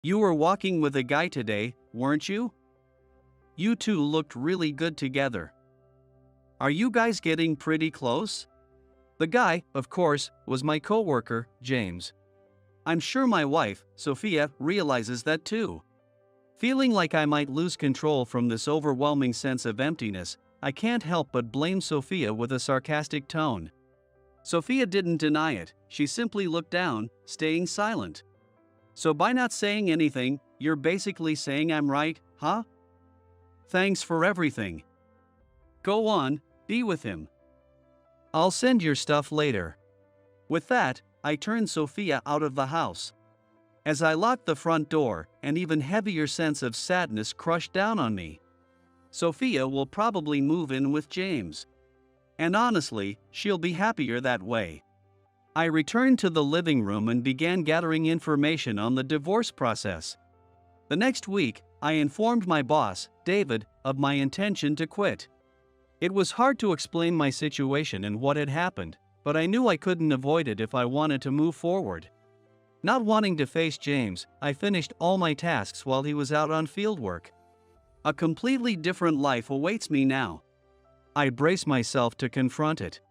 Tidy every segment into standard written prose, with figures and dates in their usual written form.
You were walking with a guy today, weren't you? You two looked really good together. Are you guys getting pretty close? The guy, of course, was my coworker, James. I'm sure my wife, Sophia, realizes that too. Feeling like I might lose control from this overwhelming sense of emptiness, I can't help but blame Sophia with a sarcastic tone. Sophia didn't deny it, she simply looked down, staying silent. So by not saying anything, you're basically saying I'm right, huh? Thanks for everything. Go on, be with him. I'll send your stuff later. With that, I turned Sophia out of the house. As I locked the front door, an even heavier sense of sadness crushed down on me. Sophia will probably move in with James. And honestly, she'll be happier that way. I returned to the living room and began gathering information on the divorce process. The next week, I informed my boss, David, of my intention to quit. It was hard to explain my situation and what had happened, but I knew I couldn't avoid it if I wanted to move forward. Not wanting to face James, I finished all my tasks while he was out on fieldwork. A completely different life awaits me now. I brace myself to confront it.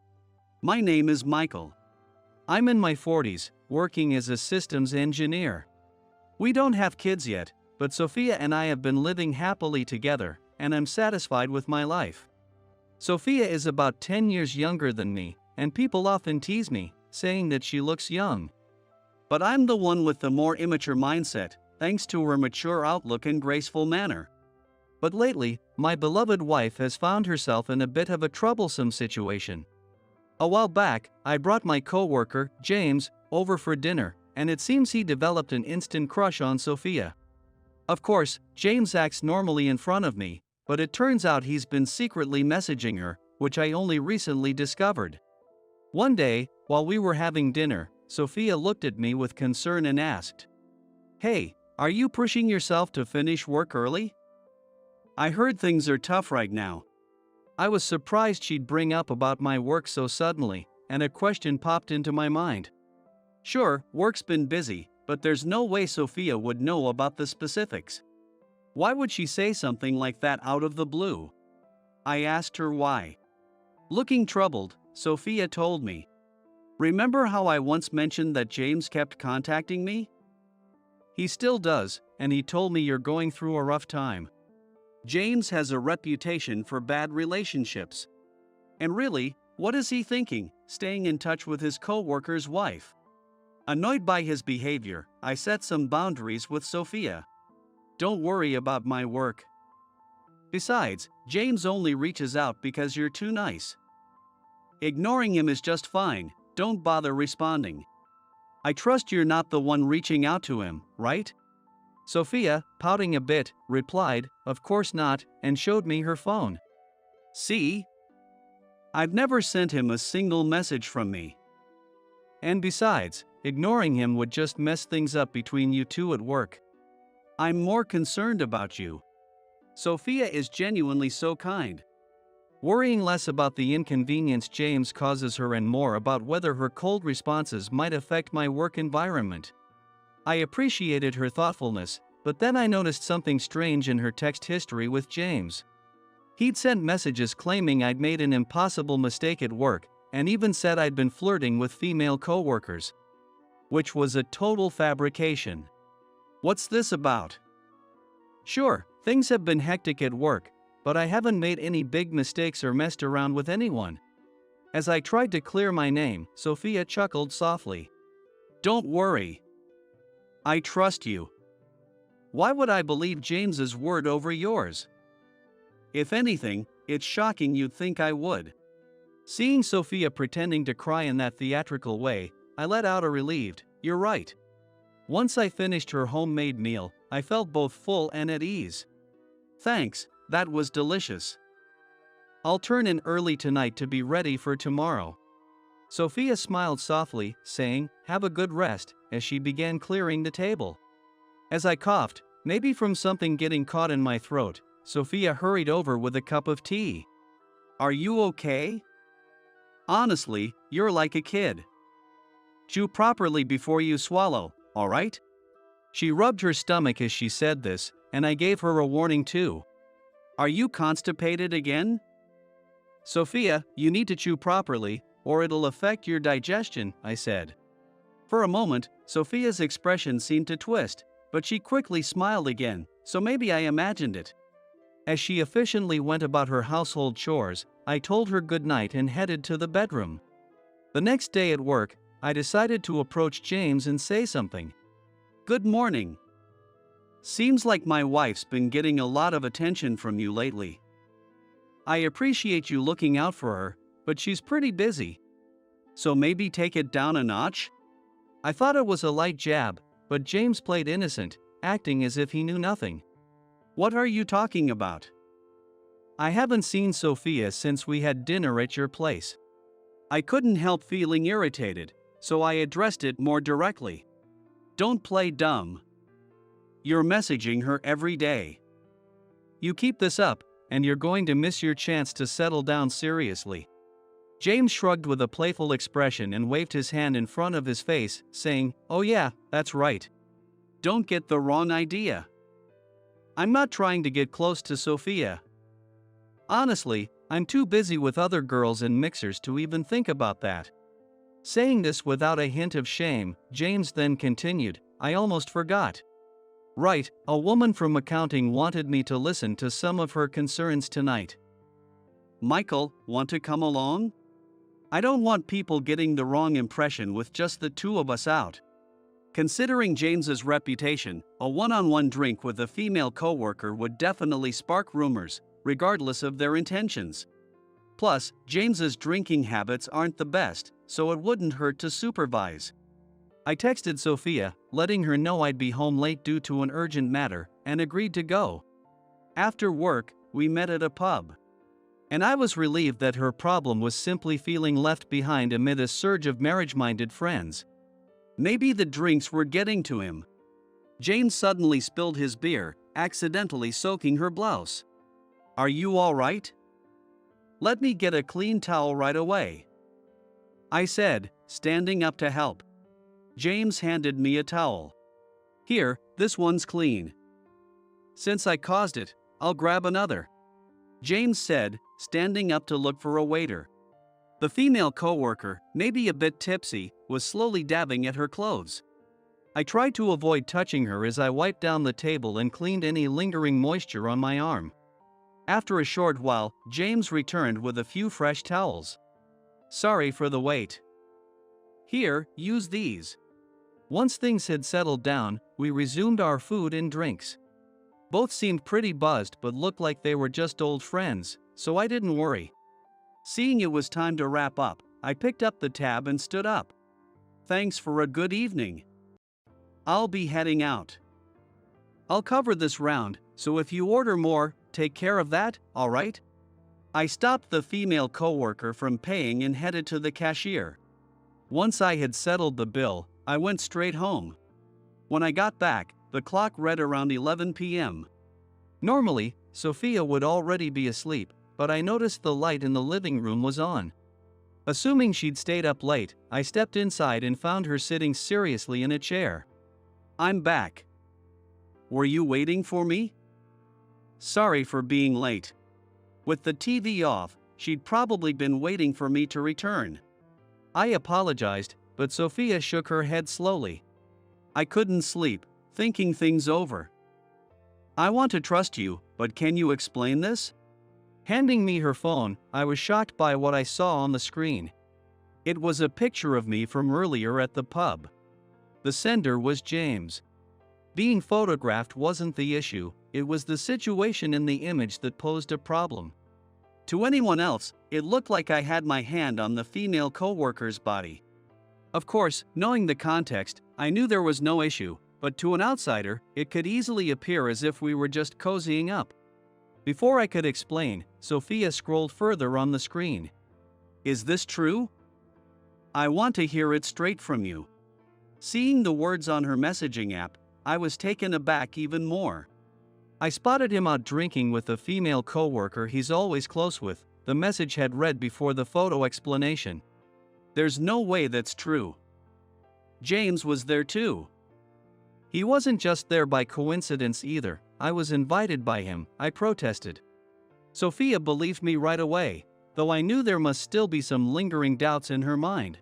My name is Michael. I'm in my 40s, working as a systems engineer. We don't have kids yet, but Sophia and I have been living happily together, and I'm satisfied with my life. Sophia is about 10 years younger than me, and people often tease me, saying that she looks young. But I'm the one with the more immature mindset, thanks to her mature outlook and graceful manner. But lately, my beloved wife has found herself in a bit of a troublesome situation. A while back, I brought my coworker, James, over for dinner, and it seems he developed an instant crush on Sophia. Of course, James acts normally in front of me, but it turns out he's been secretly messaging her, which I only recently discovered. One day, while we were having dinner, Sophia looked at me with concern and asked, "Hey, are you pushing yourself to finish work early? I heard things are tough right now." I was surprised she'd bring up about my work so suddenly, and a question popped into my mind. Sure, work's been busy, but there's no way Sophia would know about the specifics. Why would she say something like that out of the blue? I asked her why. Looking troubled, Sophia told me. "Remember how I once mentioned that James kept contacting me? He still does, and he told me you're going through a rough time. James has a reputation for bad relationships. And really, what is he thinking, staying in touch with his coworker's wife?" Annoyed by his behavior, I set some boundaries with Sophia. "Don't worry about my work. Besides, James only reaches out because you're too nice. Ignoring him is just fine, don't bother responding. I trust you're not the one reaching out to him, right?" Sophia, pouting a bit, replied, "Of course not," and showed me her phone. "See? I've never sent him a single message from me. And besides, ignoring him would just mess things up between you two at work. I'm more concerned about you." Sophia is genuinely so kind. Worrying less about the inconvenience James causes her and more about whether her cold responses might affect my work environment. I appreciated her thoughtfulness, but then I noticed something strange in her text history with James. He'd sent messages claiming I'd made an impossible mistake at work, and even said I'd been flirting with female coworkers. Which was a total fabrication. What's this about? Sure, things have been hectic at work, but I haven't made any big mistakes or messed around with anyone. As I tried to clear my name, Sophia chuckled softly. "Don't worry. I trust you. Why would I believe James's word over yours? If anything, it's shocking you'd think I would." Seeing Sophia pretending to cry in that theatrical way, I let out a relieved, "You're right." Once I finished her homemade meal, I felt both full and at ease. "Thanks, that was delicious. I'll turn in early tonight to be ready for tomorrow." Sophia smiled softly, saying, "Have a good rest," as she began clearing the table. As I coughed, maybe from something getting caught in my throat, Sophia hurried over with a cup of tea. "Are you okay? Honestly, you're like a kid. Chew properly before you swallow, alright?" She rubbed her stomach as she said this, and I gave her a warning too. Are you constipated again? Sophia, you need to chew properly, or it'll affect your digestion, I said. For a moment, Sophia's expression seemed to twist, but she quickly smiled again, so maybe I imagined it. As she efficiently went about her household chores, I told her good night and headed to the bedroom. The next day at work, I decided to approach James and say something. Good morning. Seems like my wife's been getting a lot of attention from you lately. I appreciate you looking out for her, but she's pretty busy. So maybe take it down a notch? I thought it was a light jab, but James played innocent, acting as if he knew nothing. What are you talking about? I haven't seen Sophia since we had dinner at your place. I couldn't help feeling irritated, so I addressed it more directly. Don't play dumb. You're messaging her every day. You keep this up, and you're going to miss your chance to settle down seriously. James shrugged with a playful expression and waved his hand in front of his face, saying, Oh yeah, that's right. Don't get the wrong idea. I'm not trying to get close to Sophia. Honestly, I'm too busy with other girls and mixers to even think about that. Saying this without a hint of shame, James then continued, I almost forgot. Right, a woman from accounting wanted me to listen to some of her concerns tonight. Michael, want to come along? I don't want people getting the wrong impression with just the two of us out. Considering James's reputation, a one-on-one drink with a female coworker would definitely spark rumors, regardless of their intentions. Plus, James's drinking habits aren't the best, so it wouldn't hurt to supervise. I texted Sophia, letting her know I'd be home late due to an urgent matter, and agreed to go. After work, we met at a pub. And I was relieved that her problem was simply feeling left behind amid a surge of marriage-minded friends. Maybe the drinks were getting to him. James suddenly spilled his beer, accidentally soaking her blouse. Are you all right? Let me get a clean towel right away, I said, standing up to help. James handed me a towel. Here, this one's clean. Since I caused it, I'll grab another, James said, standing up to look for a waiter. The female coworker, maybe a bit tipsy, was slowly dabbing at her clothes. I tried to avoid touching her as I wiped down the table and cleaned any lingering moisture on my arm. After a short while, James returned with a few fresh towels. Sorry for the wait. Here, use these. Once things had settled down, we resumed our food and drinks. Both seemed pretty buzzed but looked like they were just old friends, so I didn't worry. Seeing it was time to wrap up, I picked up the tab and stood up. Thanks for a good evening. I'll be heading out. I'll cover this round, so if you order more, take care of that, alright? I stopped the female coworker from paying and headed to the cashier. Once I had settled the bill, I went straight home. When I got back, the clock read around 11 p.m. Normally, Sophia would already be asleep, but I noticed the light in the living room was on. Assuming she'd stayed up late, I stepped inside and found her sitting seriously in a chair. I'm back. Were you waiting for me? Sorry for being late. With the TV off, she'd probably been waiting for me to return. I apologized, but Sophia shook her head slowly. I couldn't sleep, thinking things over. I want to trust you, but can you explain this? Handing me her phone, I was shocked by what I saw on the screen. It was a picture of me from earlier at the pub. The sender was James. Being photographed wasn't the issue, it was the situation in the image that posed a problem. To anyone else, it looked like I had my hand on the female coworker's body. Of course, knowing the context, I knew there was no issue, but to an outsider, it could easily appear as if we were just cozying up. Before I could explain, Sophia scrolled further on the screen. Is this true? I want to hear it straight from you. Seeing the words on her messaging app, I was taken aback even more. I spotted him out drinking with a female coworker he's always close with, the message had read before the photo explanation. There's no way that's true. James was there too. He wasn't just there by coincidence either, I was invited by him, I protested. Sophia believed me right away, though I knew there must still be some lingering doubts in her mind.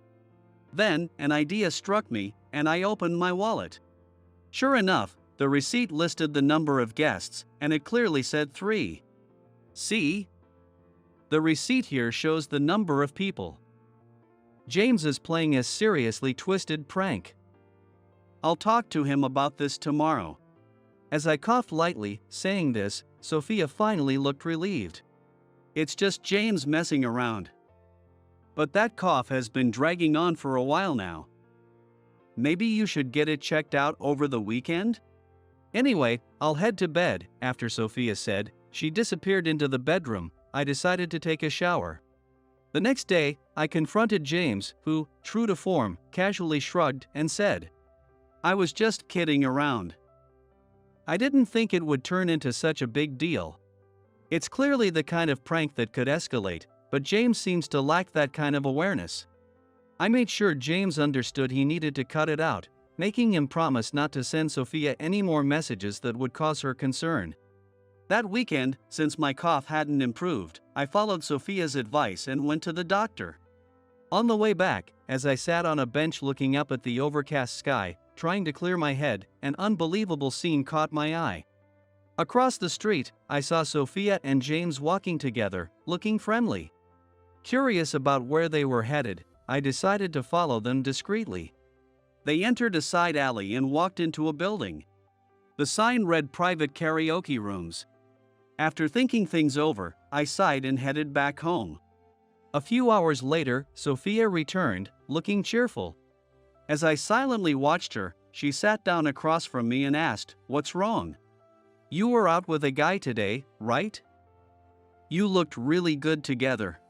Then, an idea struck me, and I opened my wallet. Sure enough, the receipt listed the number of guests, and it clearly said 3. See? The receipt here shows the number of people. James is playing a seriously twisted prank. I'll talk to him about this tomorrow. As I coughed lightly, saying this, Sophia finally looked relieved. It's just James messing around. But that cough has been dragging on for a while now. Maybe you should get it checked out over the weekend? Anyway, I'll head to bed, after Sophia said. She disappeared into the bedroom. I decided to take a shower. The next day, I confronted James, who, true to form, casually shrugged and said, I was just kidding around. I didn't think it would turn into such a big deal. It's clearly the kind of prank that could escalate, but James seems to lack that kind of awareness. I made sure James understood he needed to cut it out, making him promise not to send Sophia any more messages that would cause her concern. That weekend, since my cough hadn't improved, I followed Sophia's advice and went to the doctor. On the way back, as I sat on a bench looking up at the overcast sky, trying to clear my head, an unbelievable scene caught my eye. Across the street, I saw Sophia and James walking together, looking friendly. Curious about where they were headed, I decided to follow them discreetly. They entered a side alley and walked into a building. The sign read Private Karaoke Rooms. After thinking things over, I sighed and headed back home. A few hours later, Sophia returned, looking cheerful. As I silently watched her, she sat down across from me and asked, "What's wrong? You were out with a guy today, right? You looked really good together.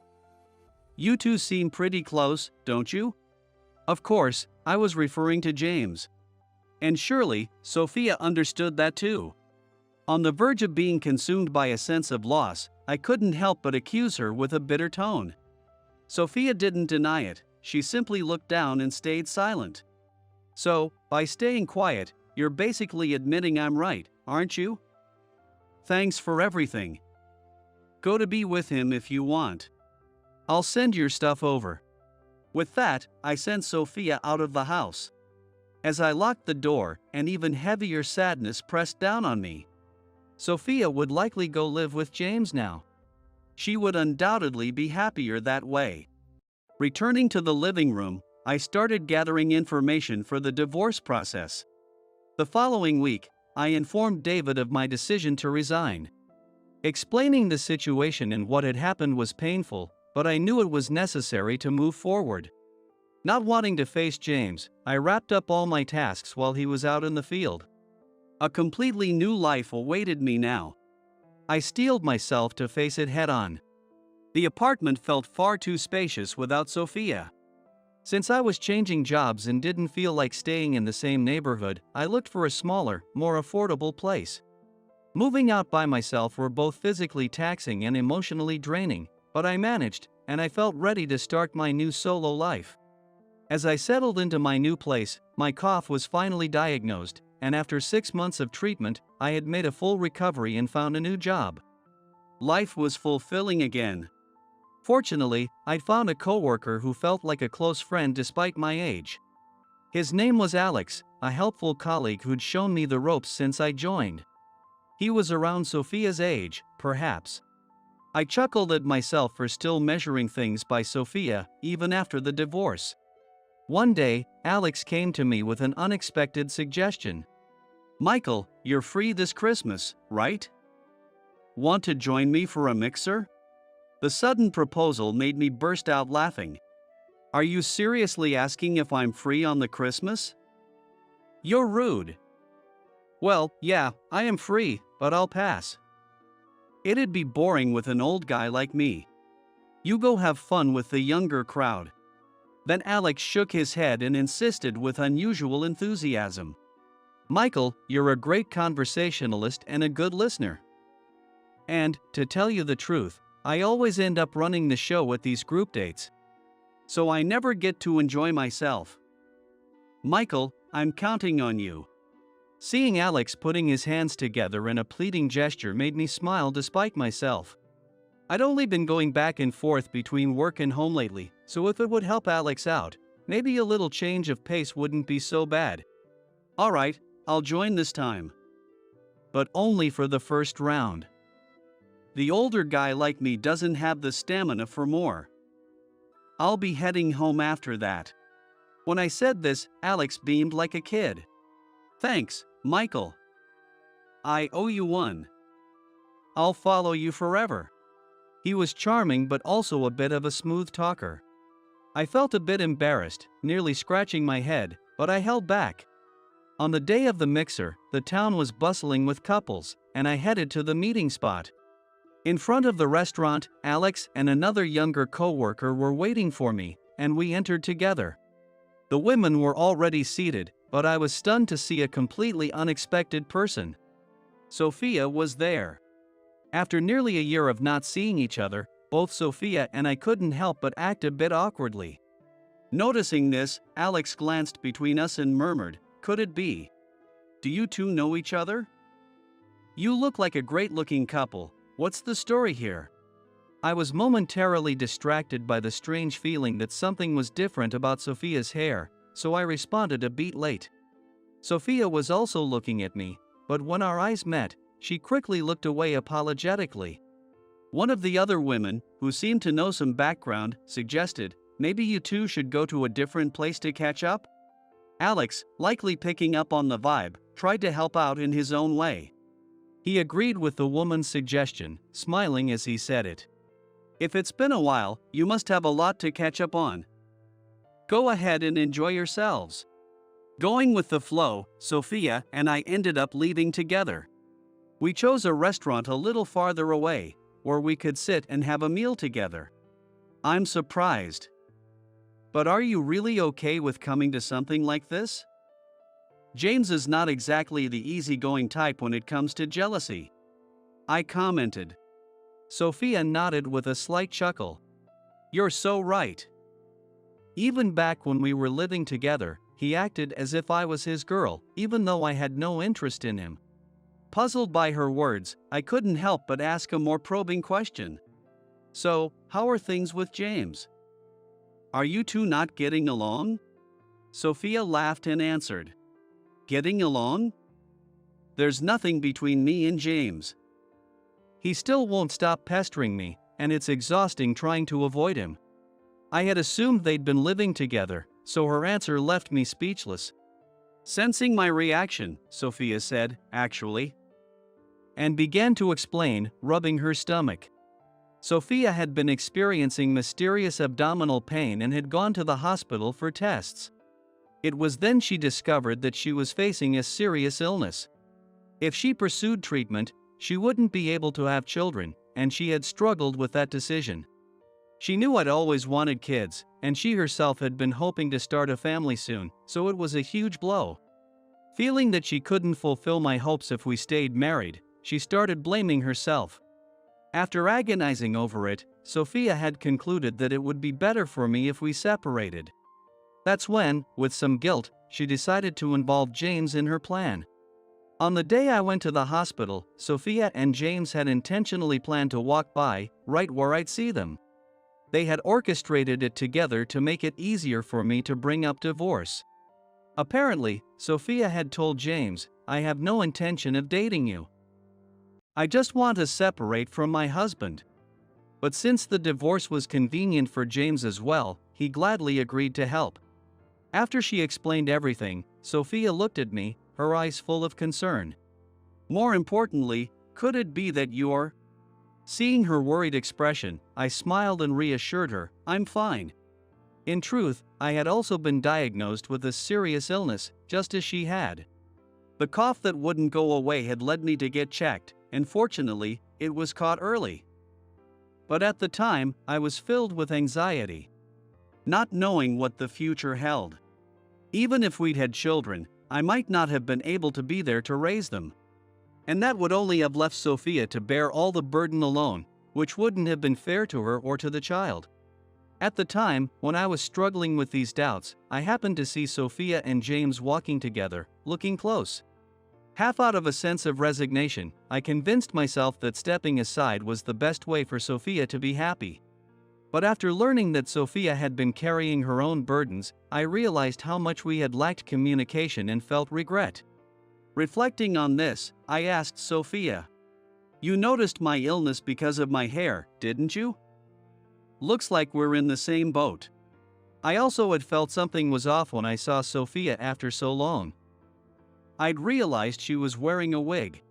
You two seem pretty close, don't you?" Of course, I was referring to James. And surely, Sophia understood that too. On the verge of being consumed by a sense of loss, I couldn't help but accuse her with a bitter tone. Sophia didn't deny it, she simply looked down and stayed silent. So, by staying quiet, you're basically admitting I'm right, aren't you? Thanks for everything. Go to be with him if you want. I'll send your stuff over. With that, I sent Sophia out of the house. As I locked the door, an even heavier sadness pressed down on me. Sophia would likely go live with James now. She would undoubtedly be happier that way. Returning to the living room, I started gathering information for the divorce process. The following week, I informed David of my decision to resign. Explaining the situation and what had happened was painful, but I knew it was necessary to move forward. Not wanting to face James, I wrapped up all my tasks while he was out in the field. A completely new life awaited me now. I steeled myself to face it head-on. The apartment felt far too spacious without Sophia. Since I was changing jobs and didn't feel like staying in the same neighborhood, I looked for a smaller, more affordable place. Moving out by myself were both physically taxing and emotionally draining, but I managed, and I felt ready to start my new solo life. As I settled into my new place, my cough was finally diagnosed, and after 6 months of treatment, I had made a full recovery and found a new job. Life was fulfilling again. Fortunately, I'd found a coworker who felt like a close friend despite my age. His name was Alex, a helpful colleague who'd shown me the ropes since I joined. He was around Sophia's age, perhaps. I chuckled at myself for still measuring things by Sophia, even after the divorce. One day, Alex came to me with an unexpected suggestion. "Michael, you're free this Christmas, right? Want to join me for a mixer?" The sudden proposal made me burst out laughing. "Are you seriously asking if I'm free on the Christmas? You're rude." "Well, yeah, I am free, but I'll pass. It'd be boring with an old guy like me. You go have fun with the younger crowd." Then Alex shook his head and insisted with unusual enthusiasm. "Michael, you're a great conversationalist and a good listener. And, to tell you the truth, I always end up running the show at these group dates. So I never get to enjoy myself. Michael, I'm counting on you. Seeing Alex putting his hands together in a pleading gesture made me smile despite myself. I'd only been going back and forth between work and home lately, so if it would help Alex out, maybe a little change of pace wouldn't be so bad. Alright, I'll join this time. But only for the first round. The older guy like me doesn't have the stamina for more. I'll be heading home after that. When I said this, Alex beamed like a kid. Thanks, Michael. I owe you one. I'll follow you forever. He was charming but also a bit of a smooth talker. I felt a bit embarrassed, nearly scratching my head, but I held back. On the day of the mixer, the town was bustling with couples, and I headed to the meeting spot. In front of the restaurant, Alex and another younger coworker were waiting for me, and we entered together. The women were already seated, but I was stunned to see a completely unexpected person. Sophia was there. After nearly a year of not seeing each other, both Sophia and I couldn't help but act a bit awkwardly. Noticing this, Alex glanced between us and murmured, "Could it be? Do you two know each other? You look like a great-looking couple. What's the story here?" I was momentarily distracted by the strange feeling that something was different about Sophia's hair, so I responded a beat late. Sophia was also looking at me, but when our eyes met, she quickly looked away apologetically. One of the other women, who seemed to know some background, suggested, "Maybe you two should go to a different place to catch up?" Alex, likely picking up on the vibe, tried to help out in his own way. He agreed with the woman's suggestion, smiling as he said it. "If it's been a while, you must have a lot to catch up on. Go ahead and enjoy yourselves." Going with the flow, Sophia and I ended up leaving together. We chose a restaurant a little farther away, where we could sit and have a meal together. I'm surprised. But are you really okay with coming to something like this? James is not exactly the easygoing type when it comes to jealousy, I commented. Sophia nodded with a slight chuckle. You're so right. Even back when we were living together, he acted as if I was his girl, even though I had no interest in him. Puzzled by her words, I couldn't help but ask a more probing question. So, how are things with James? Are you two not getting along? Sophia laughed and answered. Getting along? There's nothing between me and James. He still won't stop pestering me, and it's exhausting trying to avoid him. I had assumed they'd been living together, so her answer left me speechless. Sensing my reaction, Sophia said, "Actually," and began to explain, rubbing her stomach. Sophia had been experiencing mysterious abdominal pain and had gone to the hospital for tests. It was then she discovered that she was facing a serious illness. If she pursued treatment, she wouldn't be able to have children, and she had struggled with that decision. She knew I'd always wanted kids, and she herself had been hoping to start a family soon, so it was a huge blow. Feeling that she couldn't fulfill my hopes if we stayed married, she started blaming herself. After agonizing over it, Sophia had concluded that it would be better for me if we separated. That's when, with some guilt, she decided to involve James in her plan. On the day I went to the hospital, Sophia and James had intentionally planned to walk by, right where I'd see them. They had orchestrated it together to make it easier for me to bring up divorce. Apparently, Sophia had told James, "I have no intention of dating you. I just want to separate from my husband." But since the divorce was convenient for James as well, he gladly agreed to help. After she explained everything, Sophia looked at me, her eyes full of concern. More importantly, could it be that you're... Seeing her worried expression, I smiled and reassured her, "I'm fine." In truth, I had also been diagnosed with a serious illness, just as she had. The cough that wouldn't go away had led me to get checked, and fortunately, it was caught early. But at the time, I was filled with anxiety, not knowing what the future held. Even if we'd had children, I might not have been able to be there to raise them. And that would only have left Sophia to bear all the burden alone, which wouldn't have been fair to her or to the child. At the time, when I was struggling with these doubts, I happened to see Sophia and James walking together, looking close. Half out of a sense of resignation, I convinced myself that stepping aside was the best way for Sophia to be happy. But after learning that Sophia had been carrying her own burdens, I realized how much we had lacked communication and felt regret. Reflecting on this, I asked Sophia, "You noticed my illness because of my hair, didn't you?" Looks like we're in the same boat. I also had felt something was off when I saw Sophia after so long. I'd realized she was wearing a wig.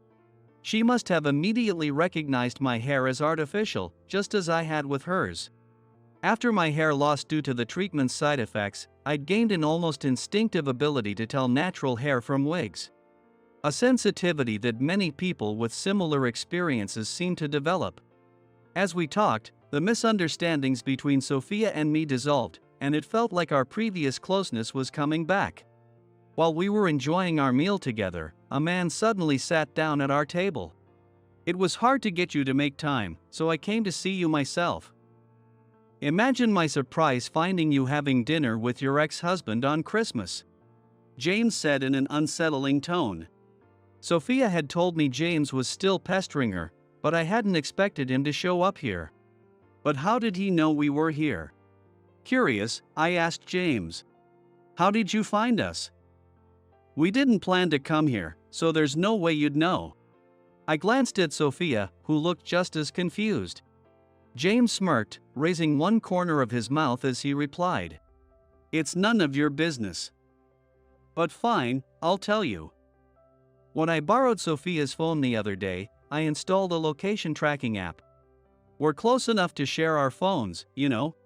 She must have immediately recognized my hair as artificial, just as I had with hers. After my hair loss due to the treatment's side effects, I'd gained an almost instinctive ability to tell natural hair from wigs. A sensitivity that many people with similar experiences seem to develop. As we talked, the misunderstandings between Sophia and me dissolved, and it felt like our previous closeness was coming back. While we were enjoying our meal together, a man suddenly sat down at our table. "It was hard to get you to make time, so I came to see you myself." Imagine my surprise finding you having dinner with your ex-husband on Christmas, James said in an unsettling tone. Sophia had told me James was still pestering her, but I hadn't expected him to show up here. But how did he know we were here? Curious, I asked James. "How did you find us?" "We didn't plan to come here, so there's no way you'd know." I glanced at Sophia, who looked just as confused. James smirked, raising one corner of his mouth as he replied, "It's none of your business. But fine, I'll tell you. When I borrowed Sophia's phone the other day, I installed a location tracking app. We're close enough to share our phones, you know."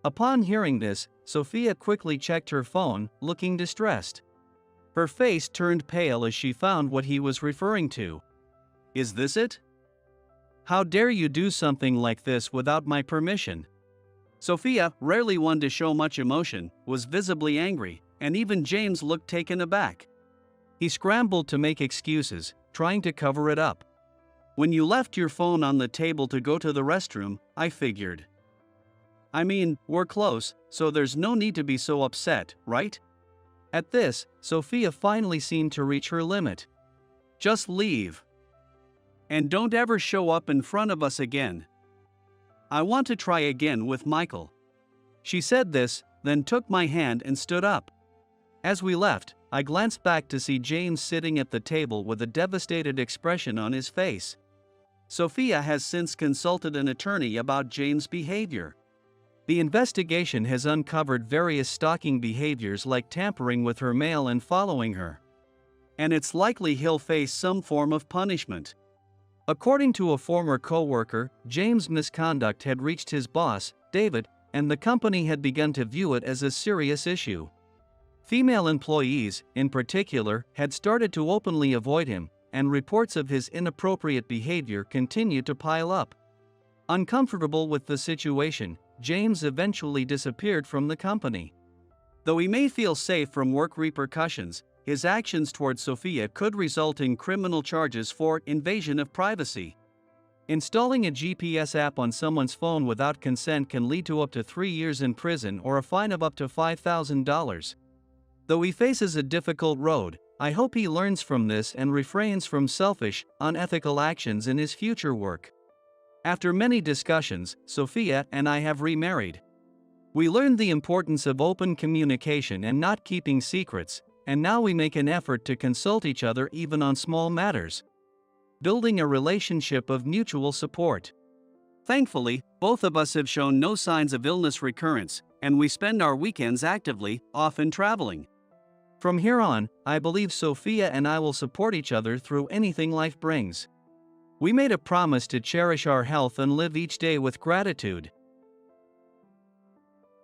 Upon hearing this, Sophia quickly checked her phone, looking distressed. Her face turned pale as she found what he was referring to. "Is this it? How dare you do something like this without my permission?" Sophia, rarely one to show much emotion, was visibly angry, and even James looked taken aback. He scrambled to make excuses, trying to cover it up. "When you left your phone on the table to go to the restroom, I figured. I mean, we're close, so there's no need to be so upset, right?" At this, Sophia finally seemed to reach her limit. "Just leave. And don't ever show up in front of us again. I want to try again with Michael." She said this, then took my hand and stood up. As we left, I glanced back to see James sitting at the table with a devastated expression on his face. Sophia has since consulted an attorney about James' behavior. The investigation has uncovered various stalking behaviors like tampering with her mail and following her. And it's likely he'll face some form of punishment. According to a former coworker, James' misconduct had reached his boss, David, and the company had begun to view it as a serious issue. Female employees, in particular, had started to openly avoid him, and reports of his inappropriate behavior continued to pile up. Uncomfortable with the situation, James eventually disappeared from the company. Though he may feel safe from work repercussions, his actions towards Sophia could result in criminal charges for invasion of privacy. Installing a GPS app on someone's phone without consent can lead to up to 3 years in prison or a fine of up to $5,000. Though he faces a difficult road, I hope he learns from this and refrains from selfish, unethical actions in his future work. After many discussions, Sophia and I have remarried. We learned the importance of open communication and not keeping secrets, and now we make an effort to consult each other even on small matters, building a relationship of mutual support. Thankfully, both of us have shown no signs of illness recurrence, and we spend our weekends actively, often traveling. From here on, I believe Sophia and I will support each other through anything life brings. We made a promise to cherish our health and live each day with gratitude.